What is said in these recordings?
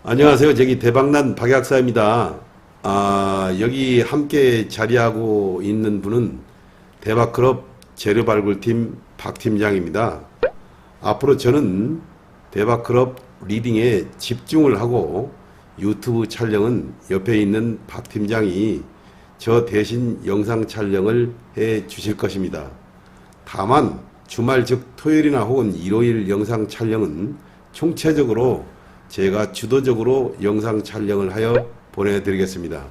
안녕하세요. 저기 대박난 박약사입니다. 여기 함께 자리하고 있는 분은 대박클럽 재료발굴팀 박 팀장입니다. 앞으로 저는 대박클럽 리딩에 집중을 하고 유튜브 촬영은 옆에 있는 박 팀장이 저 대신 영상 촬영을 해 주실 것입니다. 다만 주말 즉 토요일이나 혹은 일요일 영상 촬영은 총체적으로 제가 주도적으로 영상 촬영을 하여 보내드리겠습니다.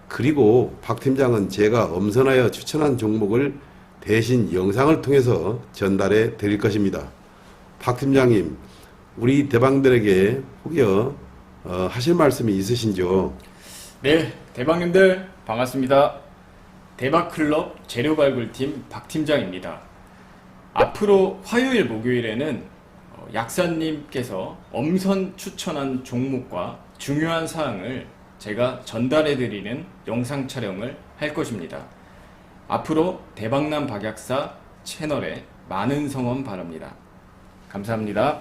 그리고 박 팀장은 제가 엄선하여 추천한 종목을 대신 영상을 통해서 전달해 드릴 것입니다. 박 팀장님, 우리 대방들에게 혹여 하실 말씀이 있으신지요? 네, 대박님들 반갑습니다. 대박클럽 재료발굴팀 박 팀장입니다. 앞으로 화요일, 목요일에는 약사님께서 엄선 추천한 종목과 중요한 사항을 제가 전달해드리는 영상 촬영을 할 것입니다. 앞으로 대박남 박약사 채널에 많은 성원 바랍니다. 감사합니다.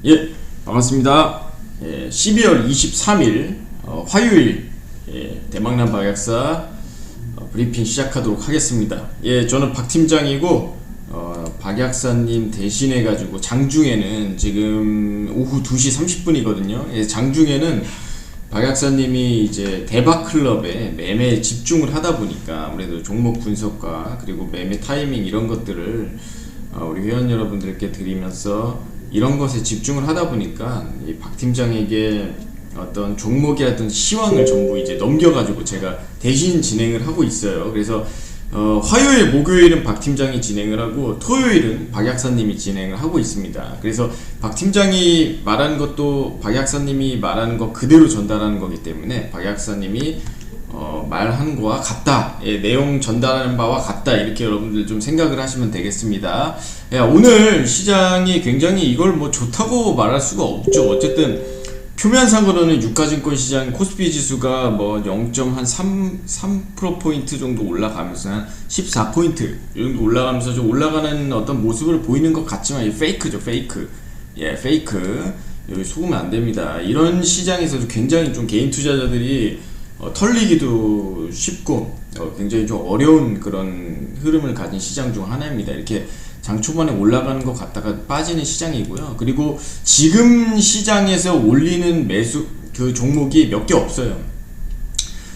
예, 반갑습니다. 12월 23일 화요일 대박남 박약사 브리핑 시작하도록 하겠습니다. 저는 박 팀장이고 박약사님 대신해 가지고 장중에는 지금 오후 2시 30분이거든요. 장중에는 박약사님이 이제 대박클럽에 매매에 집중을 하다 보니까 아무래도 종목 분석과 그리고 매매 타이밍 이런 것들을 우리 회원 여러분들께 드리면서 이런 것에 집중을 하다 보니까 이 박 팀장에게 어떤 종목이라든 시황을 전부 이제 넘겨가지고 제가 대신 진행을 하고 있어요. 그래서 화요일, 목요일은 박 팀장이 진행을 하고 토요일은 박 약사님이 진행을 하고 있습니다. 그래서 박 팀장이 말하는 것도 박 약사님이 말하는 것 그대로 전달하는 거기 때문에 박 약사님이 말하는 거와 같다, 내용 전달하는 바와 같다, 이렇게 여러분들 좀 생각을 하시면 되겠습니다. 오늘 시장이 굉장히 이걸 뭐 좋다고 말할 수가 없죠. 어쨌든 표면상으로는 유가증권 시장 코스피 지수가 뭐 0.3% 정도 올라가면서 한 14포인트 이 정도 올라가면서 좀 올라가는 어떤 모습을 보이는 것 같지만 이 페이크죠, 페이크. 페이크. 여기 속으면 안 됩니다. 이런 시장에서도 굉장히 좀 개인 투자자들이 털리기도 쉽고 굉장히 좀 어려운 그런 흐름을 가진 시장 중 하나입니다. 이렇게 장 초반에 올라가는 것 같다가 빠지는 시장이고요. 그리고 지금 시장에서 올리는 매수 그 종목이 몇 개 없어요.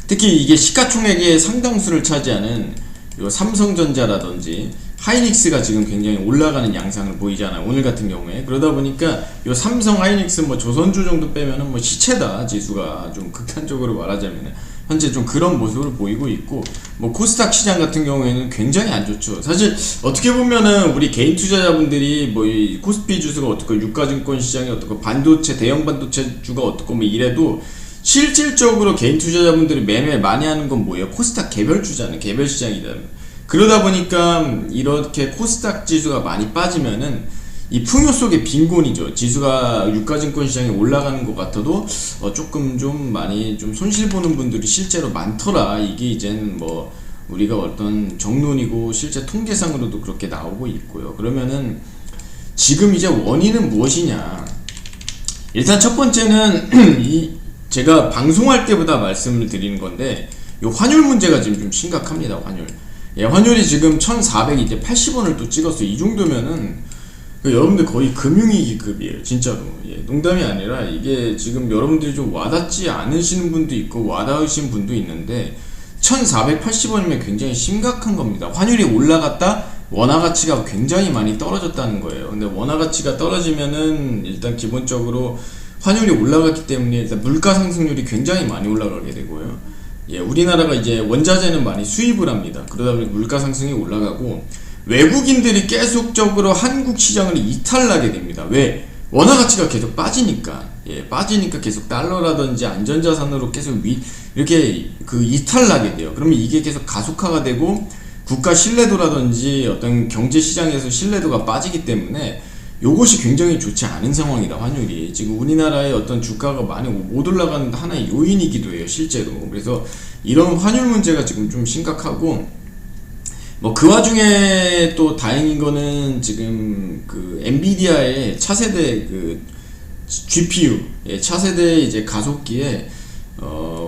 특히 이게 시가총액의 상당수를 차지하는 요 삼성전자라든지 하이닉스가 지금 굉장히 올라가는 양상을 보이잖아요. 오늘 같은 경우에. 그러다 보니까 요 삼성, 하이닉스, 뭐 조선주 정도 빼면은 뭐 시체다, 지수가. 좀 극단적으로 말하자면 현재 좀 그런 모습을 보이고 있고, 뭐 코스닥 시장 같은 경우에는 굉장히 안 좋죠. 사실 어떻게 보면은 우리 개인 투자자분들이 뭐 이 코스피 지수가 어떻고 유가증권 시장이 어떻고 반도체, 대형 반도체 주가 어떻고 뭐 이래도 실질적으로 개인 투자자분들이 매매 많이 하는 건 뭐예요? 코스닥 개별 주잖아요. 개별 시장이다. 그러다 보니까 이렇게 코스닥 지수가 많이 빠지면은 이 풍요 속의 빈곤이죠. 지수가 유가증권 시장에 올라가는 것 같아도 조금 좀 많이 좀 손실 보는 분들이 실제로 많더라. 이게 이제는 뭐 우리가 어떤 정론이고 실제 통계상으로도 그렇게 나오고 있고요. 그러면은 지금 이제 원인은 무엇이냐? 일단 첫 번째는 제가 방송할 때보다 말씀을 드리는 건데, 요 환율 문제가 지금 좀 심각합니다. 환율이 지금 1480원을 또 찍었어요. 이 정도면은 여러분들 거의 금융위기급이에요. 진짜로. 농담이 아니라 이게 지금 여러분들이 좀 와닿지 않으시는 분도 있고 와닿으신 분도 있는데 1480원이면 굉장히 심각한 겁니다. 환율이 올라갔다 원화 가치가 굉장히 많이 떨어졌다는 거예요. 근데 원화 가치가 떨어지면은 일단 기본적으로 환율이 올라갔기 때문에 일단 물가 상승률이 굉장히 많이 올라가게 되고요. 우리나라가 이제 원자재는 많이 수입을 합니다. 그러다 보니 물가 상승이 올라가고, 외국인들이 계속적으로 한국 시장을 이탈하게 됩니다. 왜? 원화 가치가 계속 빠지니까. 예, 빠지니까 계속 달러라든지 안전자산으로 계속 이렇게 그 이탈하게 돼요. 그러면 이게 계속 가속화가 되고 국가 신뢰도라든지 어떤 경제 시장에서 신뢰도가 빠지기 때문에 요것이 굉장히 좋지 않은 상황이다. 환율이 지금 우리나라의 어떤 주가가 많이 못 올라가는 하나의 요인이기도 해요, 실제로. 그래서 이런 환율 문제가 지금 좀 심각하고, 뭐 그 와중에 또 다행인 거는 지금 그 엔비디아의 차세대 그 GPU, 예, 차세대 이제 가속기에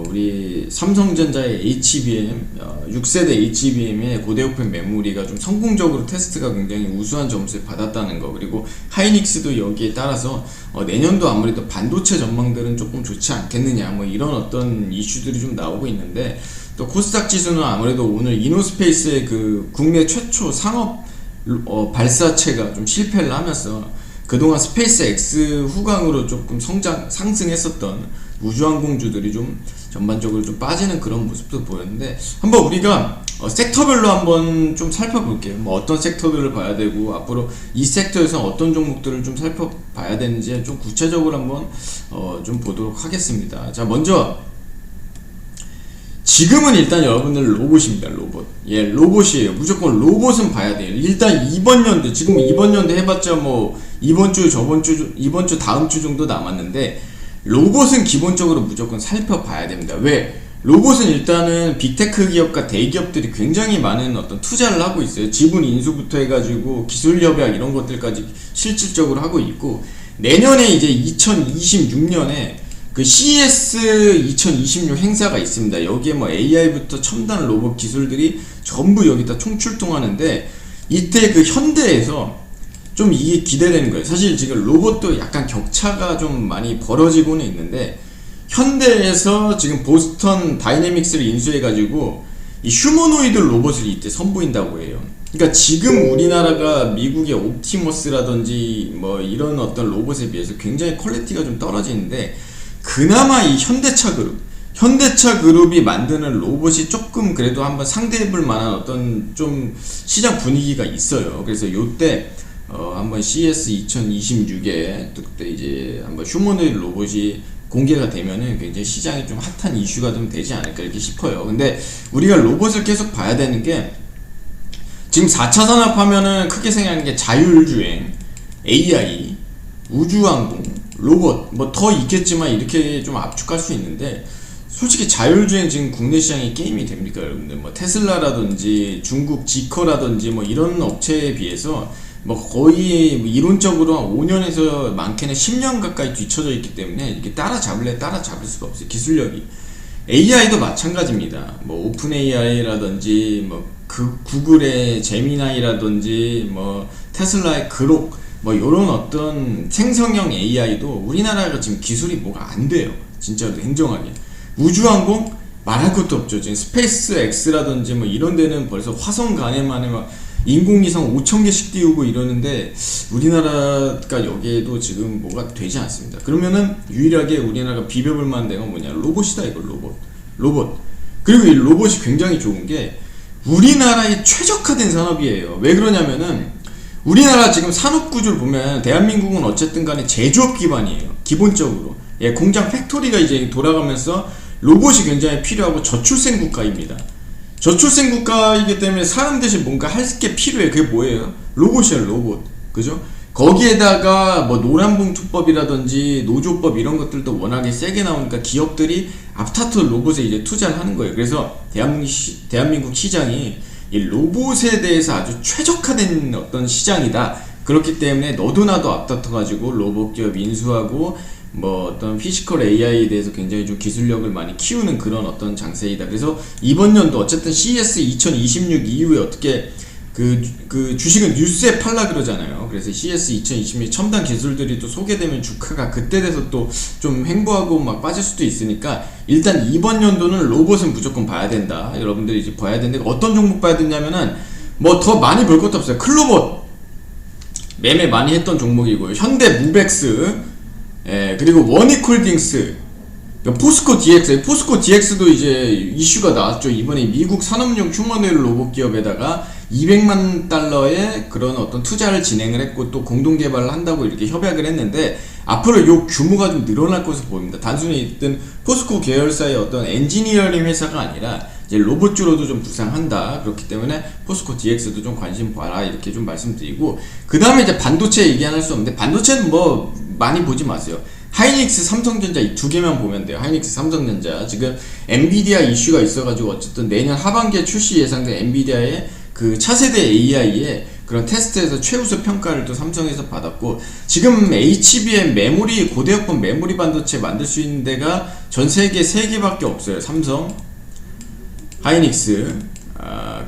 우리 삼성전자의 HBM, 6세대 HBM의 고대역폭 메모리가 좀 성공적으로 테스트가 굉장히 우수한 점수를 받았다는 거, 그리고 하이닉스도 여기에 따라서 내년도 아무래도 반도체 전망들은 조금 좋지 않겠느냐, 뭐 이런 어떤 이슈들이 좀 나오고 있는데, 또 코스닥 지수는 아무래도 오늘 이노스페이스의 그 국내 최초 상업 발사체가 좀 실패를 하면서 그동안 스페이스 X 후광으로 조금 상승했었던 우주항공주들이 좀 전반적으로 좀 빠지는 그런 모습도 보였는데, 한번 우리가 섹터별로 한번 좀 살펴볼게요. 뭐 어떤 섹터들을 봐야 되고 앞으로 이 섹터에서 어떤 종목들을 좀 살펴봐야 되는지 좀 구체적으로 한번 좀 보도록 하겠습니다. 자, 먼저 지금은 일단 여러분들 로봇입니다. 로봇. 예, 로봇이에요. 무조건 로봇은 봐야 돼요. 일단 이번 연도, 지금 이번 연도 해봤자 뭐 이번 주, 이번 주, 다음 주 정도 남았는데, 로봇은 기본적으로 무조건 살펴봐야 됩니다. 왜? 로봇은 일단은 빅테크 기업과 대기업들이 굉장히 많은 어떤 투자를 하고 있어요. 지분 인수부터 해가지고 기술 협약 이런 것들까지 실질적으로 하고 있고, 내년에 이제 2026년에 그 CES 2026 행사가 있습니다. 여기에 뭐 AI부터 첨단 로봇 기술들이 전부 여기다 총출동하는데, 이때 그 현대에서 좀 이게 기대되는 거예요. 사실 지금 로봇도 약간 격차가 좀 많이 벌어지고는 있는데, 현대에서 지금 보스턴 다이내믹스를 인수해가지고 이 휴머노이드 로봇을 이때 선보인다고 해요. 그러니까 지금 우리나라가 미국의 옵티머스라든지 뭐 이런 어떤 로봇에 비해서 굉장히 퀄리티가 좀 떨어지는데, 그나마 이 현대차 그룹이 만드는 로봇이 조금 그래도 한번 상대해볼 만한 어떤 좀 시장 분위기가 있어요. 그래서 요때 한번 CES 2026에 그때 이제 한번 휴머노이드 로봇이 공개가 되면은 굉장히 시장이 좀 핫한 이슈가 좀 되지 않을까 이렇게 싶어요. 근데 우리가 로봇을 계속 봐야 되는 게, 지금 4차 산업 하면은 크게 생각하는 게 자율주행, AI, 우주항공, 로봇 뭐 더 있겠지만 이렇게 좀 압축할 수 있는데, 솔직히 자율주행 지금 국내 시장이 게임이 됩니까 여러분들? 뭐 테슬라라든지 중국 지커라든지 뭐 이런 업체에 비해서 뭐 거의 이론적으로 한 5년에서 많게는 10년 가까이 뒤쳐져 있기 때문에 이렇게 따라잡을 수가 없어요, 기술력이. AI도 마찬가지입니다. 뭐 오픈 AI라든지 뭐 그 구글의 제미나이라든지 뭐 테슬라의 그록 뭐 요런 어떤 생성형 AI도 우리나라가 지금 기술이 뭐가 안 돼요. 진짜로 냉정하게. 우주항공 말할 것도 없죠. 지금 스페이스 X라든지 뭐 이런 데는 벌써 화성 가네만에 막 인공위성 5,000개씩 띄우고 이러는데, 우리나라가 여기에도 지금 뭐가 되지 않습니다. 그러면은 유일하게 우리나라가 비벼볼 만한 데가 뭐냐? 로봇이다, 이거. 로봇. 그리고 이 로봇이 굉장히 좋은 게 우리나라에 최적화된 산업이에요. 왜 그러냐면은 우리나라 지금 산업 구조를 보면 대한민국은 어쨌든 간에 제조업 기반이에요. 기본적으로. 예, 공장 팩토리가 이제 돌아가면서 로봇이 굉장히 필요하고 저출생 국가입니다. 저출생 국가이기 때문에 사람 대신 뭔가 할 게 필요해. 그게 뭐예요? 로봇이에요, 로봇. 그죠? 거기에다가 뭐 노란봉투법이라든지 노조법 이런 것들도 워낙에 세게 나오니까 기업들이 앞타트 로봇에 이제 투자를 하는 거예요. 그래서 대한민국 시장이 이 로봇에 대해서 아주 최적화된 어떤 시장이다. 그렇기 때문에 너도 나도 앞다퉈가지고 로봇 기업 인수하고 뭐 어떤 피지컬 AI에 대해서 굉장히 좀 기술력을 많이 키우는 그런 어떤 장세이다. 그래서 이번 연도 어쨌든 CES 2026 이후에 어떻게 그 주식은 뉴스에 팔라 그러잖아요. 그래서 CES 2026 첨단 기술들이 또 소개되면 주가가 그때 돼서 또 좀 횡보하고 막 빠질 수도 있으니까, 일단 이번 연도는 로봇은 무조건 봐야 된다. 여러분들이 이제 봐야 되는데, 어떤 종목 봐야 되냐면은 뭐 더 많이 볼 것도 없어요. 클로봇 매매 많이 했던 종목이고요. 현대 무벡스, 예, 그리고 원익홀딩스, 포스코 DX도 이제 이슈가 나왔죠. 이번에 미국 산업용 휴머노이드 로봇 기업에다가 200만 달러의 그런 어떤 투자를 진행을 했고 또 공동 개발을 한다고 이렇게 협약을 했는데 앞으로 요 규모가 좀 늘어날 것으로 보입니다. 단순히 있던 포스코 계열사의 어떤 엔지니어링 회사가 아니라 이제 로봇주로도 좀 부상한다. 그렇기 때문에 포스코 DX도 좀 관심 봐라 이렇게 좀 말씀드리고, 그 다음에 이제 반도체 얘기 안 할 수 없는데 반도체는 뭐 많이 보지 마세요. 하이닉스, 삼성전자 이 두 개만 보면 돼요. 하이닉스, 삼성전자. 지금 엔비디아 이슈가 있어가지고 어쨌든 내년 하반기에 출시 예상된 엔비디아의 그 차세대 AI의 그런 테스트에서 최우수 평가를 또 삼성에서 받았고, 지금 HBM 메모리, 고대역폭 메모리 반도체 만들 수 있는 데가 전 세계 3개밖에 없어요. 삼성, 하이닉스,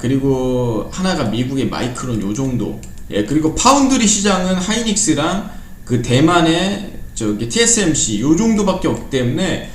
그리고 하나가 미국의 마이크론 요 정도. 예, 그리고 파운드리 시장은 하이닉스랑 그 대만의 저기 TSMC 요 정도밖에 없기 때문에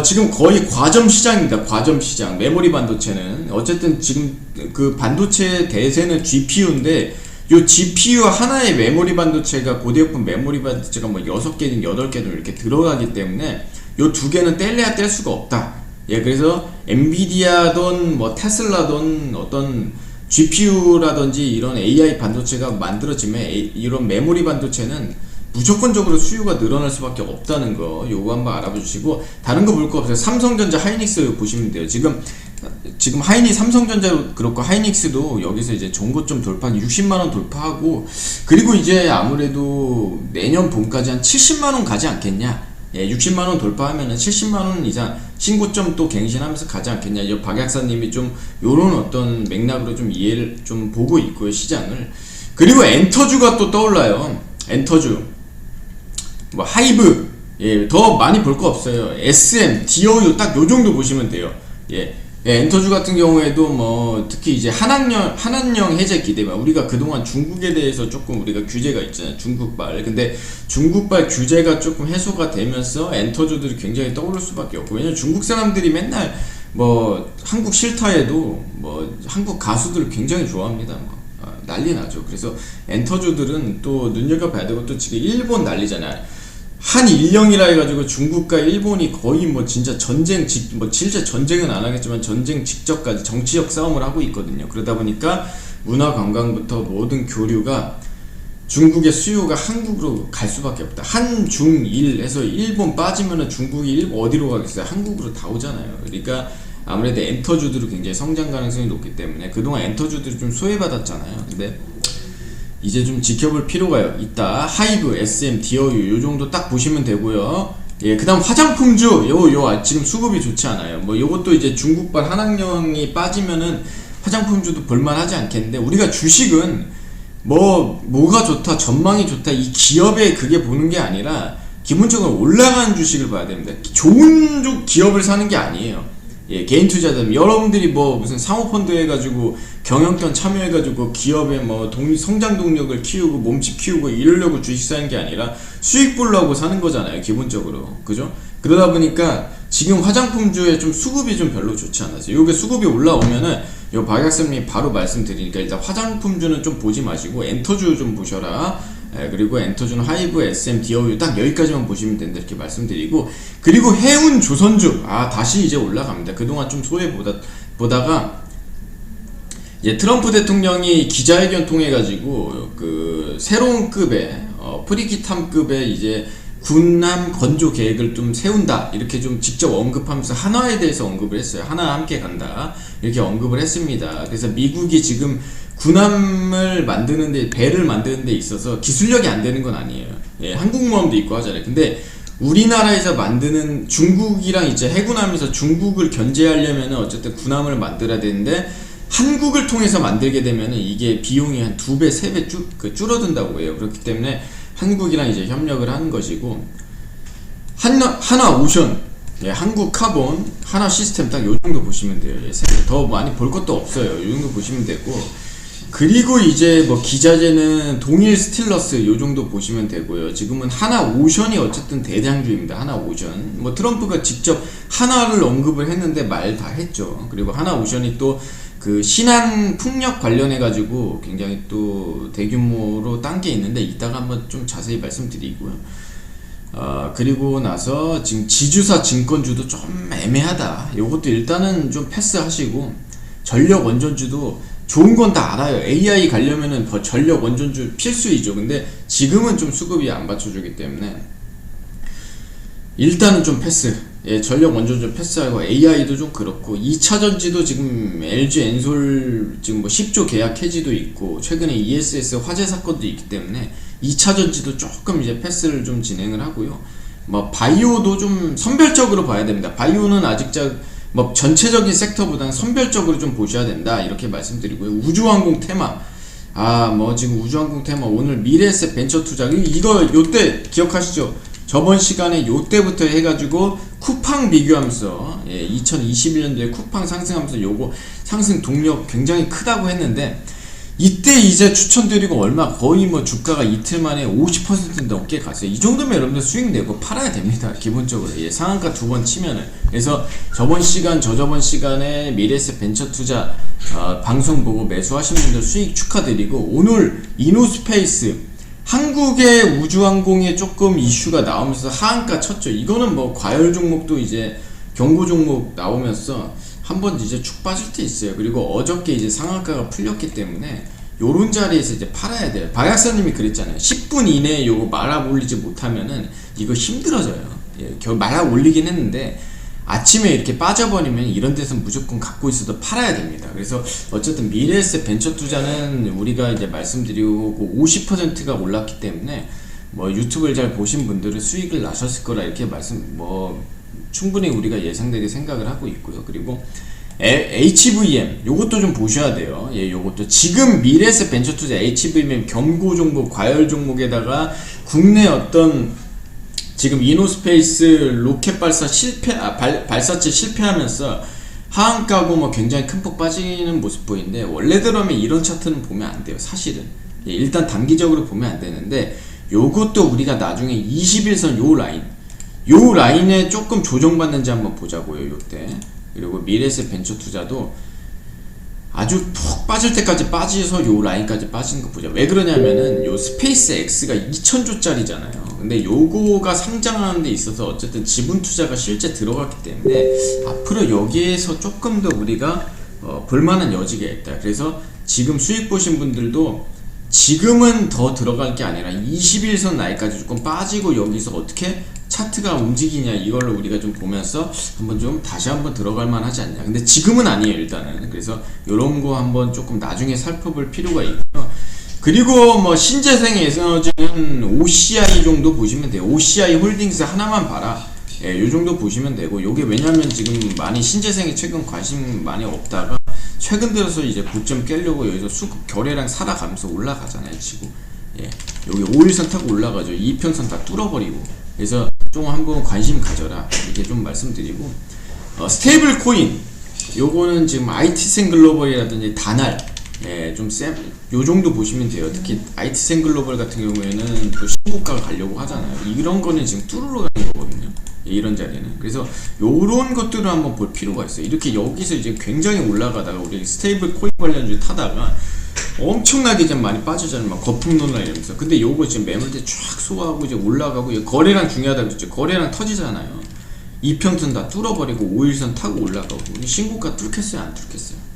지금 거의 과점 시장입니다. 과점 시장. 메모리 반도체는 어쨌든 지금 그 반도체 대세는 GPU인데 요 GPU 하나의 메모리 반도체가 고대역폭 메모리 반도체가 뭐 6개든 8개든 이렇게 들어가기 때문에 요 두 개는 뗄래야 뗄 수가 없다. 예, 그래서 엔비디아든 뭐 테슬라든 어떤 GPU라든지 이런 AI 반도체가 만들어지면 이런 메모리 반도체는 무조건적으로 수요가 늘어날 수밖에 없다는 거 요거 한번 알아봐 주시고, 다른 거 볼 거 없어요. 삼성전자, 하이닉스 보시면 돼요. 지금 삼성전자도 그렇고 하이닉스도 여기서 이제 전고점 돌파 60만원 돌파하고, 그리고 이제 아무래도 내년 봄까지 한 70만원 가지 않겠냐. 예, 60만원 돌파하면은 70만원 이상 신고점 또 갱신하면서 가지 않겠냐. 이 박약사님이 좀 요런 어떤 맥락으로 좀 이해를 좀 보고 있고요, 시장을. 그리고 엔터주가 또 떠올라요. 엔터주, 뭐 하이브, 예, 더 많이 볼 거 없어요. SM, DOU 딱 요 정도 보시면 돼요. 예, 엔터주 같은 경우에도 뭐 특히 이제 한한령 해제 기대만, 우리가 그동안 중국에 대해서 조금 우리가 규제가 있잖아요. 중국발. 근데 중국발 규제가 조금 해소가 되면서 엔터주들이 굉장히 떠오를 수밖에 없고, 왜냐면 중국 사람들이 맨날 뭐 한국 싫다 해도 뭐 한국 가수들 굉장히 좋아합니다. 뭐. 난리 나죠. 그래서 엔터주들은 또 눈여겨봐야 되고, 또 지금 일본 난리잖아요. 한일령이라 해가지고 중국과 일본이 거의 뭐 진짜 전쟁, 뭐 실제 전쟁은 안 하겠지만 전쟁 직접까지 정치적 싸움을 하고 있거든요. 그러다 보니까 문화 관광부터 모든 교류가 중국의 수요가 한국으로 갈 수밖에 없다. 한중일 해서 일본 빠지면은 중국이 어디로 가겠어요? 한국으로 다 오잖아요. 그러니까 아무래도 엔터주들이 굉장히 성장 가능성이 높기 때문에 그동안 엔터주들이 좀 소외받았잖아요. 근데 이제 좀 지켜볼 필요가 있다. 하이브, SM, DOU 요 정도 딱 보시면 되고요. 예, 그 다음 화장품주 요 지금 수급이 좋지 않아요. 뭐 요것도 이제 중국발 한학령이 빠지면은 화장품주도 볼만하지 않겠는데, 우리가 주식은 뭐가 좋다, 전망이 좋다 이 기업에 그게 보는 게 아니라 기본적으로 올라가는 주식을 봐야 됩니다. 좋은 기업을 사는 게 아니에요. 예, 개인 투자자들, 여러분들이 뭐 무슨 사모펀드 해가지고 경영권 참여해가지고 기업의 뭐 성장 동력을 키우고 몸집 키우고 이러려고 주식 사는 게 아니라 수익 보려고 사는 거잖아요, 기본적으로. 그죠? 그러다 보니까 지금 화장품주에 좀 수급이 좀 별로 좋지 않았어요. 요게 수급이 올라오면은 요 박약선님이 바로 말씀드리니까 일단 화장품주는 좀 보지 마시고 엔터주 좀 보셔라. 예, 그리고 엔터주는 하이브, SM, DOU 딱 여기까지만 보시면 된다 이렇게 말씀드리고, 그리고 해운 조선주 다시 이제 올라갑니다. 그동안 좀 보다가 이제 트럼프 대통령이 기자회견 통해 가지고 그 새로운 급의 프리기탐급의 이제 군함 건조 계획을 좀 세운다 이렇게 좀 직접 언급하면서 한화에 대해서 언급을 했어요. 하나 함께 간다 이렇게 언급을 했습니다. 그래서 미국이 지금 군함을 만드는데, 배를 만드는 데 있어서 기술력이 안 되는 건 아니에요. 예, 항공모함도 있고 하잖아요. 근데 우리나라에서 만드는, 중국이랑 이제 해군함에서 중국을 견제하려면 어쨌든 군함을 만들어야 되는데, 한국을 통해서 만들게 되면은 이게 비용이 한 2배, 3배 줄어든다고 해요. 그렇기 때문에 한국이랑 이제 협력을 하는 것이고, 하나오션, 예, 한국 카본, 하나 시스템 딱 요 정도 보시면 돼요. 예, 더 많이 볼 것도 없어요. 요 정도 보시면 되고, 그리고 이제 뭐 기자재는 동일 스틸러스 요 정도 보시면 되고요. 지금은 하나오션이 어쨌든 대장주입니다. 하나오션. 뭐 트럼프가 직접 하나를 언급을 했는데 말 다 했죠. 그리고 하나오션이 또 그 신한 풍력 관련해 가지고 굉장히 또 대규모로 딴 게 있는데 이따가 한번 좀 자세히 말씀드리고요. 그리고 나서 지금 지주사 증권주도 좀 애매하다. 요것도 일단은 좀 패스하시고, 전력 원전주도 좋은 건 다 알아요. AI 가려면은 전력 원전주 필수이죠. 근데 지금은 좀 수급이 안 받쳐주기 때문에 일단은 좀 패스. 예, 전력 원전주 패스하고 AI도 좀 그렇고 2차 전지도 지금 LG 엔솔 지금 뭐 10조 계약 해지도 있고 최근에 ESS 화재 사건도 있기 때문에 2차 전지도 조금 이제 패스를 좀 진행을 하고요. 뭐 바이오도 좀 선별적으로 봐야 됩니다. 바이오는 아직 뭐 전체적인 섹터보다는 선별적으로 좀 보셔야 된다 이렇게 말씀드리고요. 우주항공 테마 뭐 지금 우주항공 테마 오늘 미래에셋 벤처 투자 이거 요때 기억하시죠? 저번 시간에 요때부터 해가지고 쿠팡 비교하면서 2021년도에 쿠팡 상승하면서 요거 상승 동력 굉장히 크다고 했는데 이때 이제 추천드리고 얼마 거의 뭐 주가가 이틀 만에 50% 넘게 갔어요. 이 정도면 여러분들 수익 내고 팔아야 됩니다. 기본적으로 상한가 2번 치면은. 그래서 저번 시간 저저번 시간에 미래에셋 벤처 투자 방송 보고 매수하신 분들 수익 축하드리고 오늘 이노스페이스 한국의 우주항공에 조금 이슈가 나오면서 하한가 쳤죠. 이거는 뭐 과열 종목도 이제 경고 종목 나오면서 한번 이제 축 빠질 때 있어요. 그리고 어저께 이제 상한가가 풀렸기 때문에 요런 자리에서 이제 팔아야 돼요. 박약사님이 그랬잖아요. 10분 이내에 요거 말아 올리지 못하면은 이거 힘들어져요. 말아 올리긴 했는데 아침에 이렇게 빠져버리면 이런 데서 무조건 갖고 있어도 팔아야 됩니다. 그래서 어쨌든 미래에셋 벤처 투자는 우리가 이제 말씀드리고 50%가 올랐기 때문에 뭐 유튜브를 잘 보신 분들은 수익을 나셨을 거라 이렇게 충분히 우리가 예상되게 생각을 하고 있고요. 그리고 HVM 요것도 좀 보셔야 돼요. 요것도 지금 미래에셋 벤처 투자 HVM 경고 종목, 과열 종목에다가 국내 어떤 지금 이노스페이스 로켓 발사 발사체 실패하면서 하한가고 뭐 굉장히 큰 폭 빠지는 모습 보이는데 원래대로면 이런 차트는 보면 안 돼요. 사실은 일단 단기적으로 보면 안 되는데 요것도 우리가 나중에 21선 요 라인에 조금 조정받는지 한번 보자고요. 요때. 그리고 미래에셋 벤처 투자도 아주 푹 빠질 때까지 빠져서 요 라인까지 빠지는 거 보자. 왜 그러냐면은 요 스페이스 X가 2000조짜리잖아요. 근데 요거가 상장하는 데 있어서 어쨌든 지분 투자가 실제 들어갔기 때문에 앞으로 여기에서 조금 더 우리가 볼만한 여지가 있다. 그래서 지금 수익 보신 분들도 지금은 더 들어갈 게 아니라 21선 라인까지 조금 빠지고 여기서 어떻게 차트가 움직이냐 이걸로 우리가 좀 보면서 한번 좀 다시 한번 들어갈 만하지 않냐. 근데 지금은 아니에요 일단은. 그래서 요런 거 한번 조금 나중에 살펴볼 필요가 있고요. 그리고 뭐 신재생 에너지는 OCI 정도 보시면 돼요. OCI 홀딩스 하나만 봐라. 요 정도 보시면 되고 요게 왜냐면 지금 많이 신재생에 최근 관심 많이 없다가 최근 들어서 이제 고점 깨려고 여기서 수급 결례랑 살아가면서 올라가잖아요 치고. 여기 5일선 타고 올라가죠. 2편선 다 뚫어버리고. 그래서 좀 한번 관심 가져라 이렇게 좀 말씀드리고 스테이블 코인 요거는 지금 IT센 글로벌이라든지 다날 요 정도 보시면 돼요. 특히 IT센 글로벌 같은 경우에는 또 신고가가 가려고 하잖아요. 이런 거는 지금 뚫으러 가는 거거든요. 이런 자리는. 그래서 요런 것들을 한번 볼 필요가 있어요. 이렇게 여기서 이제 굉장히 올라가다가 우리 스테이블 코인 관련주 타다가 엄청나게 좀 많이 빠지잖아요. 막 거품 논란 이러면서. 근데 요거 지금 매물대 쫙 소화하고 이제 올라가고 거래량 중요하다고 했죠. 거래량 터지잖아요. 이평선 다 뚫어버리고 5일선 타고 올라가고 신고가 뚫겠어요 안 뚫겠어요.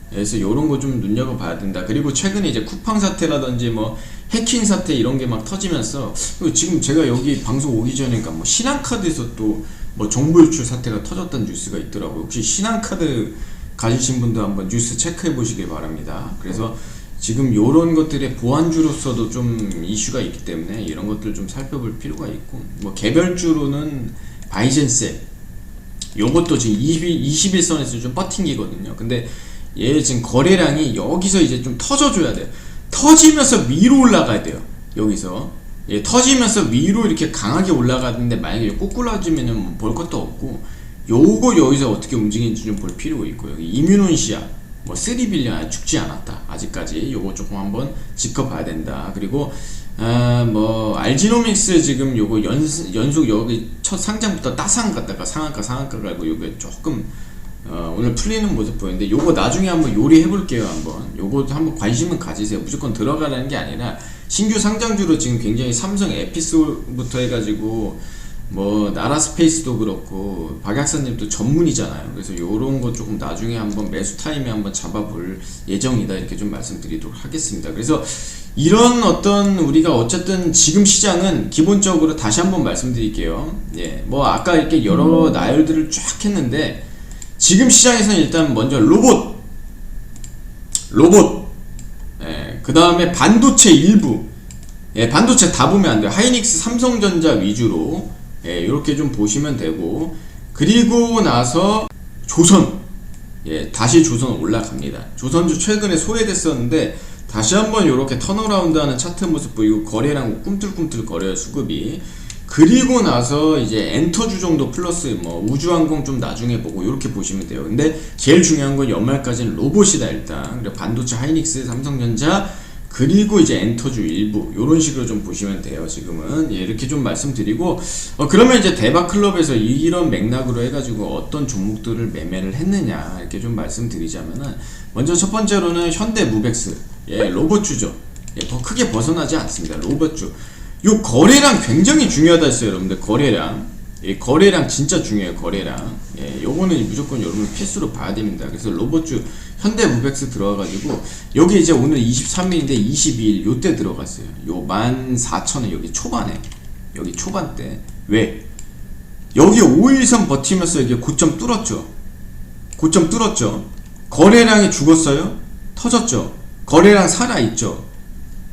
그래서 요런 거 좀 눈여겨봐야 된다. 그리고 최근에 이제 쿠팡 사태라든지 뭐 해킹 사태 이런 게 막 터지면서 지금 제가 여기 방송 오기 전에 뭐 신한카드에서 또 뭐 정보 유출 사태가 터졌다는 뉴스가 있더라고요. 혹시 신한카드 가지신 분도 한번 뉴스 체크해 보시길 바랍니다. 그래서 지금 요런 것들의 보안주로서도 좀 이슈가 있기 때문에 이런 것들 좀 살펴볼 필요가 있고 뭐 개별주로는 바이젠셀 요것도 지금 21선에서 좀 버팅기거든요. 근데 얘 지금 거래량이 여기서 이제 좀 터져줘야 돼요. 터지면서 위로 올라가야 돼요. 여기서 터지면서 위로 이렇게 강하게 올라가는데 만약에 꼬꾸라지면은 볼 것도 없고 요거 여기서 어떻게 움직이는지 좀 볼 필요가 있고요. 여기 이뮤논시아 뭐 3빌리언 죽지 않았다. 아직까지 요거 조금 한번 지켜봐야 된다. 그리고 뭐 알지노믹스 지금 요거 연속 여기 첫 상장부터 따상 갔다가 상한가 갈고 요게 조금 오늘 풀리는 모습 보이는데 요거 나중에 한번 요리해 볼게요. 요거 한번 관심은 가지세요. 무조건 들어가라는 게 아니라 신규 상장주로 지금 굉장히 삼성 에피스부터 해가지고 뭐 나라 스페이스도 그렇고 박약사님도 전문이잖아요. 그래서 요런 거 조금 나중에 한번 매수 타임에 한번 잡아볼 예정이다, 이렇게 좀 말씀드리도록 하겠습니다. 그래서 이런 어떤 우리가 어쨌든 지금 시장은 기본적으로 다시 한번 말씀드릴게요. 예, 뭐 아까 이렇게 여러 나열들을 쫙 했는데 지금 시장에서는 일단 먼저 로봇, 예, 그 다음에 반도체 일부, 예, 반도체 다 보면 안 돼요. 하이닉스, 삼성전자 위주로, 예, 이렇게 좀 보시면 되고, 그리고 나서 조선, 예, 다시 조선 올라갑니다. 조선주 최근에 소외됐었는데 다시 한번 이렇게 턴어라운드하는 차트 모습 보이고, 거래량 꿈틀꿈틀 거려요, 수급이. 그리고 나서 이제 엔터주 정도 플러스 뭐 우주항공 좀 나중에 보고 이렇게 보시면 돼요. 근데 제일 중요한 건 연말까지는 로봇이다 일단. 그리고 반도체, 하이닉스, 삼성전자, 그리고 이제 엔터주 일부, 요런 식으로 좀 보시면 돼요 지금은. 예, 이렇게 좀 말씀드리고, 그러면 이제 대박클럽에서 이런 맥락으로 해가지고 어떤 종목들을 매매를 했느냐 이렇게 좀 말씀드리자면은, 먼저 첫 번째로는 현대무벡스, 예, 로봇주죠. 예, 더 크게 벗어나지 않습니다. 로봇주. 요 거래량 굉장히 중요하다 했어요 여러분들. 거래량, 예, 거래량 진짜 중요해요. 거래량, 예, 요거는 무조건 여러분 필수로 봐야 됩니다. 그래서 로봇주 현대무벡스 들어가가지고, 여기 이제 오늘 23일인데 22일 요때 들어갔어요. 요 14,000원 여기 초반에, 여기 초반대. 왜? 여기 5일선 버티면서 이게 고점 뚫었죠. 고점 뚫었죠. 거래량이 죽었어요? 터졌죠. 거래량 살아있죠.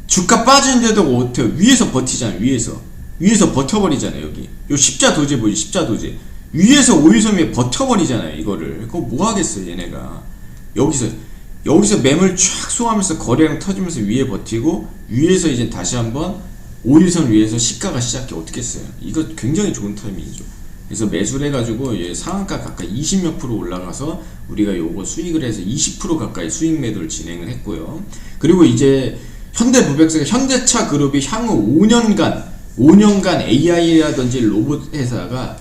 주가 빠지는데도 어때요? 위에서 버티잖아요. 위에서 버텨버리잖아요. 여기 요 십자 도제 보이죠? 십자 도제 위에서 5일선 위에 버텨버리잖아요. 이거를. 그거 뭐 하겠어요 얘네가. 여기서 매물 쫙 쏘하면서 거래량 터지면서 위에 버티고, 위에서 이제 다시 한번 5일선 위에서 시가가 시작해. 어떻게 했어요? 이거 굉장히 좋은 타이밍이죠. 그래서 매수를 해가지고 상한가 가까이 20몇 프로 올라가서 우리가 요거 수익을 해서 20% 가까이 수익 매도를 진행을 했고요. 그리고 이제 현대무벡스가, 현대차 그룹이 향후 5년간 AI라든지 로봇 회사가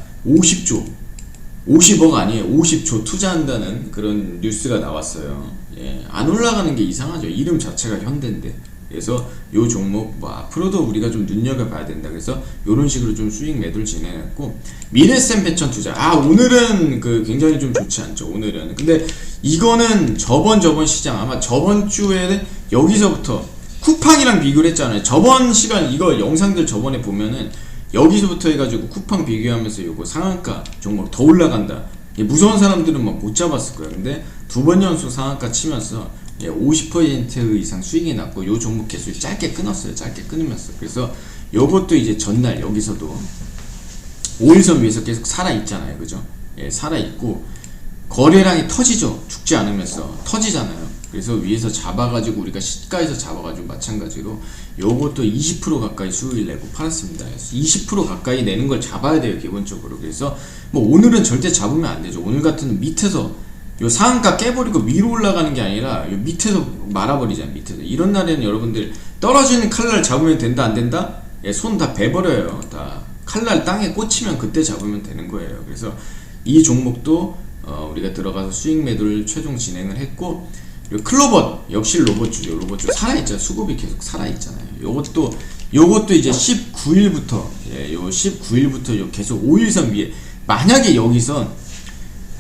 50억 아니에요. 50조 투자한다는 그런 뉴스가 나왔어요. 예, 안 올라가는 게 이상하죠. 이름 자체가 현대인데. 그래서 요 종목 뭐 앞으로도 우리가 좀 눈여겨봐야 된다. 그래서 요런 식으로 좀 수익 매도를 진행했고, 미래센 베천 투자, 오늘은 굉장히 좀 좋지 않죠. 오늘은. 근데 이거는 저번 시장, 아마 저번 주에 여기서부터 쿠팡이랑 비교를 했잖아요. 저번 시간 이거 영상들 저번에 보면은 여기서부터 해가지고 쿠팡 비교하면서 요거 상한가 종목 더 올라간다. 무서운 사람들은 막 못 잡았을 거예요. 근데 두 번 연속 상한가 치면서 50% 이상 수익이 났고, 요 종목 계속 짧게 끊었어요. 짧게 끊으면서. 그래서 요것도 이제 전날 여기서도 5일선 위에서 계속 살아있잖아요. 그죠? 예, 살아있고, 거래량이 터지죠. 죽지 않으면서. 터지잖아요. 그래서 위에서 잡아가지고, 우리가 시가에서 잡아가지고 마찬가지로 요것도 20% 가까이 수익을 내고 팔았습니다. 20% 가까이 내는 걸 잡아야 돼요. 기본적으로. 그래서 뭐 오늘은 절대 잡으면 안 되죠. 오늘 같은 밑에서 요 상한가 깨버리고 위로 올라가는 게 아니라 요 밑에서 말아버리잖아요. 밑에서. 이런 날에는 여러분들 떨어지는 칼날 잡으면 된다 안 된다? 예, 손 다 베버려요. 다 칼날 땅에 꽂히면 그때 잡으면 되는 거예요. 그래서 이 종목도 우리가 들어가서 수익 매도를 최종 진행을 했고, 클로버 역시 로봇주죠. 로봇주 살아있잖아요. 수급이 계속 살아있잖아요. 요것도 이제 19일부터 요 19일부터 계속 5일선 위에, 만약에 여기서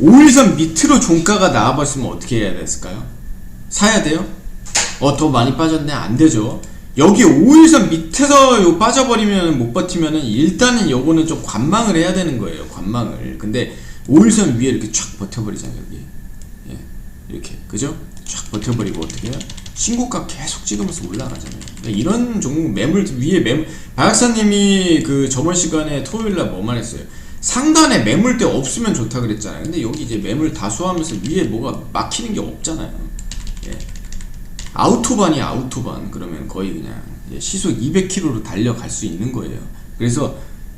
5일선 밑으로 종가가 나와버렸으면 어떻게 해야 됐을까요? 사야 돼요? 더 많이 빠졌네? 안 되죠. 여기 5일선 밑에서 요 빠져버리면, 못 버티면은 일단은 요거는 좀 관망을 해야 되는 거예요. 관망을. 근데 5일선 위에 이렇게 쫙 버텨버리잖아요. 여기. 예, 이렇게. 그죠? 쫙 버텨버리고 어떻게 해요? 신고가 계속 찍으면서 올라가잖아요. 그러니까 이런 종목 매물 위에 박학사님이 저번 시간에 토요일날 뭐만 했어요? 상단에 매물대 없으면 좋다 그랬잖아요. 근데 여기 이제 매물 다수하면서 위에 뭐가 막히는 게 없잖아요. 예. 아우토반이 아우토반. 그러면 거의 그냥 시속 200km로 달려갈 수 있는 거예요. 그래서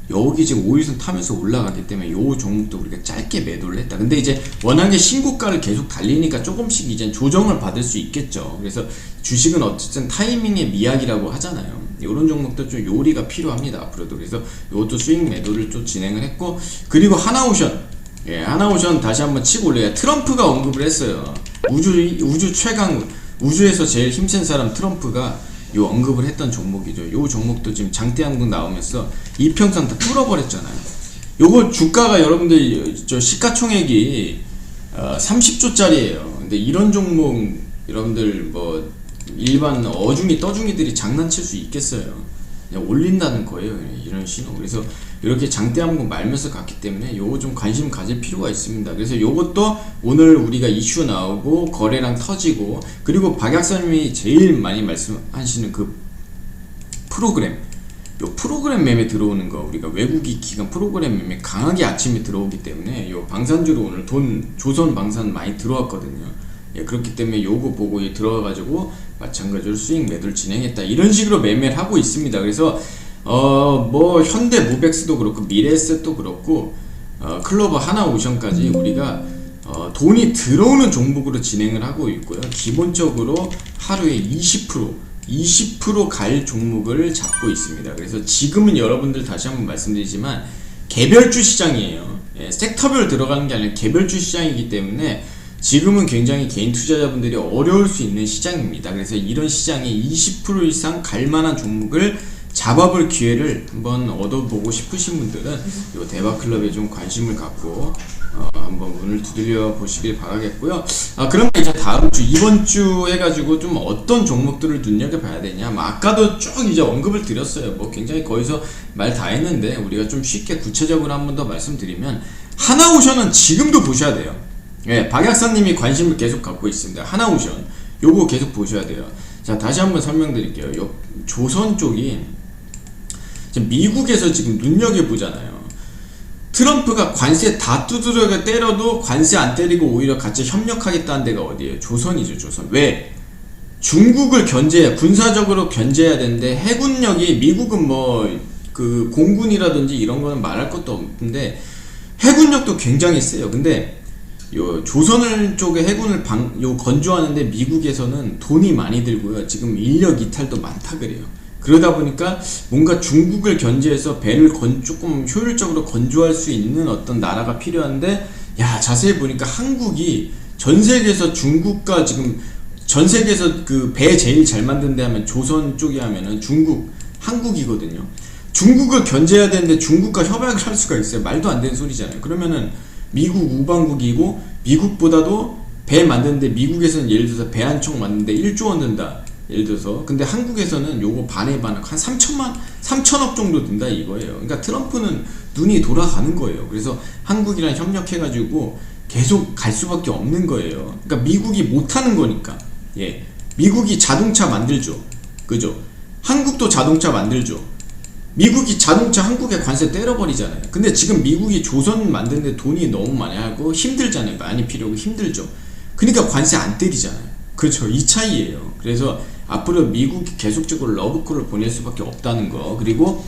여기 지금 5일선 타면서 올라가기 때문에 요 종목도 우리가 짧게 매도를 했다. 근데 이제 워낙에 신고가를 계속 달리니까 조금씩 이제 조정을 받을 수 있겠죠. 그래서 주식은 어쨌든 타이밍의 미학이라고 하잖아요. 이런 종목도 좀 요리가 필요합니다. 앞으로도. 그래서 이것도 수익 매도를 좀 진행을 했고, 그리고 하나오션, 예, 하나오션 다시 한번 치고 올려야. 트럼프가 언급을 했어요. 우주 최강, 우주에서 제일 힘센 사람 트럼프가 요 언급을 했던 종목이죠. 요 종목도 지금 장대한국 나오면서 이평선 다 뚫어버렸잖아요. 요거 주가가 여러분들 저 시가총액이 30조짜리예요. 근데 이런 종목 여러분들 뭐 일반 어중이 떠중이들이 장난칠 수 있겠어요. 그냥 올린다는 거예요. 이런 신호. 그래서 이렇게 장대 한번 말면서 갔기 때문에 요거 좀 관심 가질 필요가 있습니다. 그래서 요것도 오늘 우리가 이슈 나오고 거래량 터지고, 그리고 박약사님이 제일 많이 말씀하시는 그 프로그램, 요 프로그램 매매 들어오는 거, 우리가 외국이 기관 프로그램 매매 강하게 아침에 들어오기 때문에 요 방산주로 오늘 조선 방산 많이 들어왔거든요. 예, 그렇기 때문에 요거 보고 들어와가지고 마찬가지로 수익 매도를 진행했다, 이런 식으로 매매를 하고 있습니다. 그래서 뭐 현대 무백스도 그렇고 미래에셋도 그렇고 클로버 하나오션까지 우리가 돈이 들어오는 종목으로 진행을 하고 있고요. 기본적으로 하루에 20% 갈 종목을 잡고 있습니다. 그래서 지금은 여러분들 다시 한번 말씀드리지만 개별주 시장이에요. 예, 섹터별 들어가는 게 아니라 개별주 시장이기 때문에 지금은 굉장히 개인 투자자분들이 어려울 수 있는 시장입니다. 그래서 이런 시장에 20% 이상 갈 만한 종목을 잡아볼 기회를 한번 얻어보고 싶으신 분들은 이 대박클럽에 좀 관심을 갖고 한번 문을 두드려 보시길 바라겠고요. 그러면 이제 다음 주, 이번 주 해가지고 좀 어떤 종목들을 눈여겨봐야 되냐. 아까도 쭉 이제 언급을 드렸어요. 뭐 굉장히 거기서 말 다 했는데 우리가 좀 쉽게 구체적으로 한 번 더 말씀드리면, 하나오션은 지금도 보셔야 돼요. 예, 박약사님이 관심을 계속 갖고 있습니다. 하나오션 요거 계속 보셔야 돼요. 자, 다시 한번 설명드릴게요. 요 조선 쪽이 지금 미국에서 지금 눈여겨보잖아요. 트럼프가 관세 다 두드려 때려도 관세 안 때리고 오히려 같이 협력하겠다는 데가 어디예요? 조선이죠. 조선. 왜? 중국을 군사적으로 견제해야 되는데, 해군력이, 미국은 뭐 그 공군이라든지 이런 거는 말할 것도 없는데 해군력도 굉장히 세요. 근데 요 조선 쪽의 해군을 건조하는데 미국에서는 돈이 많이 들고요. 지금 인력 이탈도 많다 그래요. 그러다 보니까 뭔가 중국을 견제해서 배를 조금 효율적으로 건조할 수 있는 어떤 나라가 필요한데, 야, 자세히 보니까 한국이 전 세계에서 중국과 지금 전 세계에서 그 배 제일 잘 만든 데 하면 조선 쪽이 하면은 한국이거든요. 중국을 견제해야 되는데 중국과 협약을 할 수가 있어요. 말도 안 되는 소리잖아요. 그러면은 미국 우방국이고, 미국보다도 배 만드는데, 미국에서는 예를 들어서 배 한 척 만드는데 1조 원 든다, 예를 들어서. 근데 한국에서는 요거 반의 반, 한 3천억 정도 든다 이거예요. 그러니까 트럼프는 눈이 돌아가는 거예요. 그래서 한국이랑 협력해가지고 계속 갈 수밖에 없는 거예요. 그러니까 미국이 못하는 거니까. 예, 미국이 자동차 만들죠, 그죠? 한국도 자동차 만들죠. 미국이 자동차 한국에 관세 때려버리잖아요. 근데 지금 미국이 조선 만드는데 돈이 너무 많이 하고 힘들잖아요. 많이 필요하고 힘들죠. 그러니까 관세 안 때리잖아요. 그렇죠. 이 차이예요. 그래서 앞으로 미국이 계속적으로 러브콜을 보낼 수밖에 없다는 거. 그리고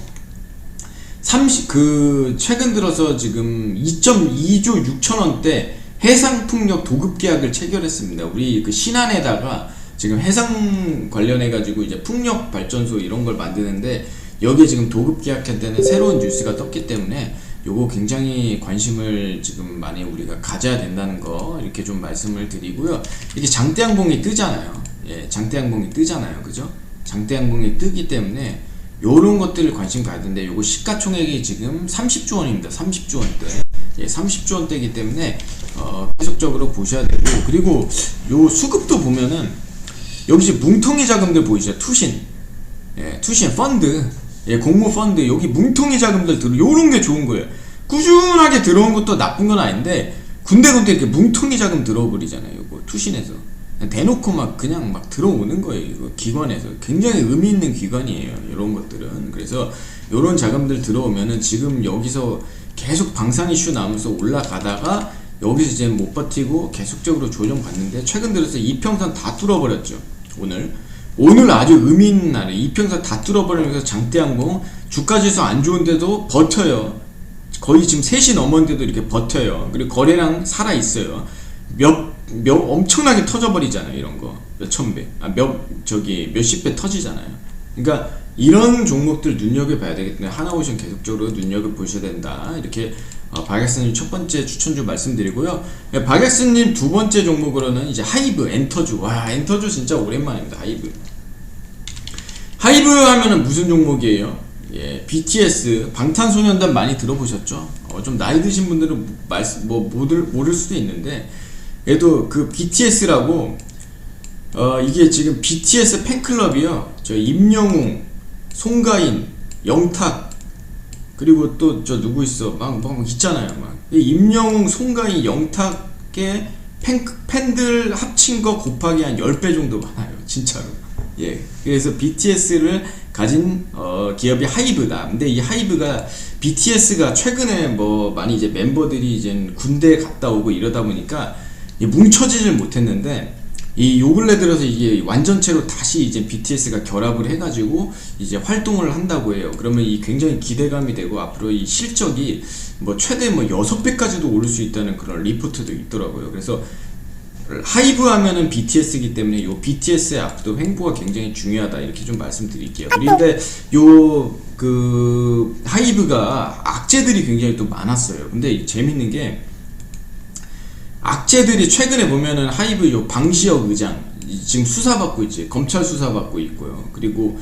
최근 들어서 지금 2.2조 6천원대 해상풍력 도급 계약을 체결했습니다. 우리 그 신안에다가 지금 해상 관련해가지고 이제 풍력 발전소 이런 걸 만드는데, 여기에 지금 도급 계약했다는 새로운 뉴스가 떴기 때문에 요거 굉장히 관심을 지금 많이 우리가 가져야 된다는 거, 이렇게 좀 말씀을 드리고요. 이렇게 장대양봉이 뜨잖아요. 예, 장대양봉이 뜨잖아요. 그죠? 장대양봉이 뜨기 때문에 요런 것들을 관심 가야 되는데, 요거 시가총액이 지금 30조 원입니다. 30조 원대. 예, 30조 원대이기 때문에 계속적으로 보셔야 되고, 그리고 요 수급도 보면은 여기 지금 뭉텅이 자금들 보이시죠? 투신. 예, 투신 펀드. 예, 공모 펀드, 여기 뭉텅이 자금들 요런 게 좋은 거예요. 꾸준하게 들어온 것도 나쁜 건 아닌데, 군데군데 이렇게 뭉텅이 자금 들어오 버리잖아요. 요거 투신에서 대놓고 그냥 들어오는 거예요. 이거 기관에서 굉장히 의미 있는 기관이에요. 이런 것들은. 그래서 요런 자금들 들어오면은 지금 여기서 계속 방산 이슈 나오면서 올라가다가 여기서 이제 못 버티고 계속적으로 조정받는데, 최근 들어서 이평선 다 뚫어버렸죠. 오늘 아주 의미 있는 날에 이평선 다 뚫어버리면서 장대양봉, 주가지수 안 좋은데도 버텨요. 거의 지금 3시 넘었는데도 이렇게 버텨요. 그리고 거래량 살아있어요. 엄청나게 터져버리잖아요. 이런 거 몇천 배, 몇십 배 터지잖아요. 그러니까 이런 종목들 눈여겨봐야 되기 때문에 하나오션 계속적으로 눈여겨보셔야 된다. 이렇게 박약스님 첫 번째 추천주 말씀드리고요. 박약스님 두 번째 종목으로는 이제 하이브, 엔터주. 와, 엔터주 진짜 오랜만입니다. 하이브 하면은 무슨 종목이에요? 예, BTS 방탄소년단 많이 들어보셨죠? 좀 나이 드신 분들은 모를 수도 있는데, 그래도 그 BTS라고 이게 지금 BTS 팬클럽이요. 저 임영웅, 송가인, 영탁, 그리고 또 저 누구 있어? 막 있잖아요. 막 임영웅, 송가인, 영탁의 팬들 합친 거 곱하기 한 10배 정도 많아요. 진짜로. 예. 그래서 BTS를 가진 기업이 하이브다. 근데 이 하이브가 BTS가 최근에 뭐 많이 이제 멤버들이 이제 군대 갔다 오고 이러다 보니까 뭉쳐지질 못했는데, 이 요 근래 들어서 이게 완전체로 다시 이제 BTS가 결합을 해가지고 이제 활동을 한다고 해요. 그러면 이 굉장히 기대감이 되고, 앞으로 이 실적이 뭐 최대 뭐 6배까지도 오를 수 있다는 그런 리포트도 있더라고요. 그래서 하이브 하면은 BTS이기 때문에 요 BTS의 앞으로 횡보가 굉장히 중요하다, 이렇게 좀 말씀드릴게요. 그런데 요 그 하이브가 악재들이 굉장히 또 많았어요. 근데 재밌는 게, 악재들이 최근에 보면은 하이브 요 방시혁 의장 지금 수사받고 있지, 검찰 수사받고 있고요. 그리고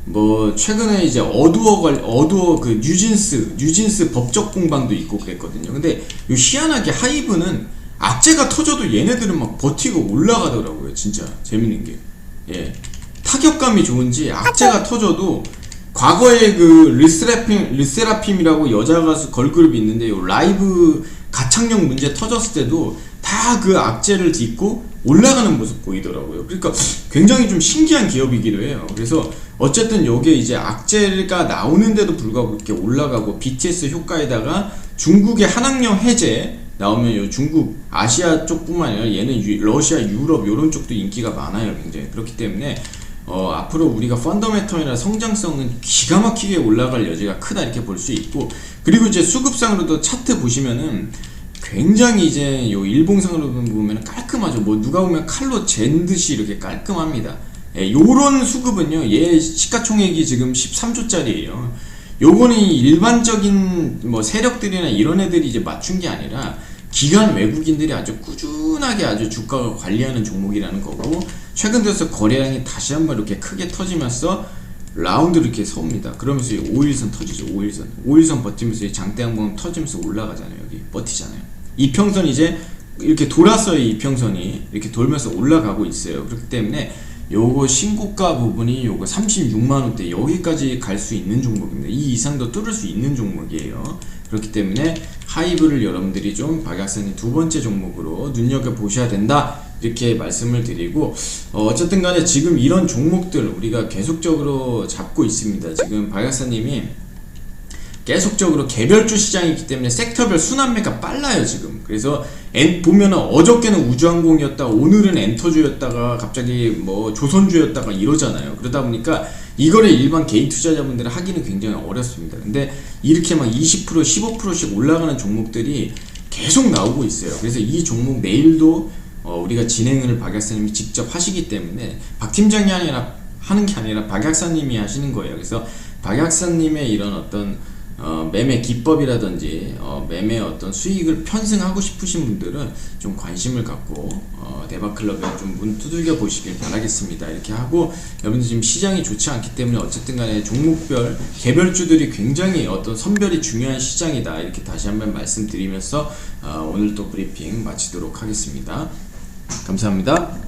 뭐 최근에 이제 어두어 그 뉴진스 법적 공방도 있고 그랬거든요. 근데 요 희한하게 하이브는 악재가 터져도 얘네들은 막 버티고 올라가더라고요. 진짜 재밌는 게, 예, 타격감이 좋은지 악재가 터져도, 과거에 그 르세라핌이라고 여자 가수 걸그룹이 있는데, 요 라이브 가창력 문제 터졌을 때도 다 그 악재를 딛고 올라가는 모습 보이더라고요. 그러니까 굉장히 좀 신기한 기업이기도 해요. 그래서 어쨌든 요게 이제 악재가 나오는데도 불구하고 이렇게 올라가고, BTS 효과에다가 중국의 한학령 해제 나오면 요 중국 아시아 쪽뿐만 아니라 얘는 러시아, 유럽 요런 쪽도 인기가 많아요. 굉장히. 그렇기 때문에 앞으로 우리가 펀더멘털이나 성장성은 기가 막히게 올라갈 여지가 크다, 이렇게 볼 수 있고, 그리고 이제 수급상으로도 차트 보시면은 굉장히 이제 요 일봉상으로 보면 깔끔하죠. 뭐 누가 보면 칼로 잰 듯이 이렇게 깔끔합니다. 예, 요런 수급은요, 얘 시가총액이 지금 13조짜리예요. 요거는 일반적인 뭐 세력들이나 이런 애들이 이제 맞춘 게 아니라 기관 외국인들이 아주 꾸준하게 아주 주가를 관리하는 종목이라는 거고, 최근 들어서 거래량이 다시 한번 이렇게 크게 터지면서 라운드를 이렇게 섭니다. 그러면서 5일선 터지죠. 5일선 버티면서 장대 항봉 터지면서 올라가잖아요. 여기 버티잖아요. 이평선 이제 이렇게 돌았어요. 이평선이 이렇게 돌면서 올라가고 있어요. 그렇기 때문에 요거 신고가 부분이 요거 36만원대 여기까지 갈 수 있는 종목입니다. 이 이상도 뚫을 수 있는 종목이에요. 그렇기 때문에 하이브를 여러분들이 좀 박약사님 두 번째 종목으로 눈여겨보셔야 된다, 이렇게 말씀을 드리고, 어쨌든 간에 지금 이런 종목들 우리가 계속적으로 잡고 있습니다. 지금 박약사님이 계속적으로 개별주 시장이기 때문에 섹터별 순환매가 빨라요 지금. 그래서 보면은 어저께는 우주항공이었다, 오늘은 엔터주였다가 갑자기 뭐 조선주였다가 이러잖아요. 그러다 보니까 이거를 일반 개인 투자자분들은 하기는 굉장히 어렵습니다. 근데 이렇게 막 20% 15%씩 올라가는 종목들이 계속 나오고 있어요. 그래서 이 종목 내일도 우리가 진행을 박약사님이 직접 하시기 때문에, 박 팀장이 하는 게 아니라 박약사님이 하시는 거예요. 그래서 박약사님의 이런 어떤 매매 기법이라든지 매매 어떤 수익을 편승하고 싶으신 분들은 좀 관심을 갖고 대박클럽에 좀 문 두들겨 보시길 바라겠습니다. 이렇게 하고, 여러분들 지금 시장이 좋지 않기 때문에 어쨌든 간에 종목별 개별주들이 굉장히 어떤 선별이 중요한 시장이다, 이렇게 다시 한번 말씀드리면서 오늘 또 브리핑 마치도록 하겠습니다. 감사합니다.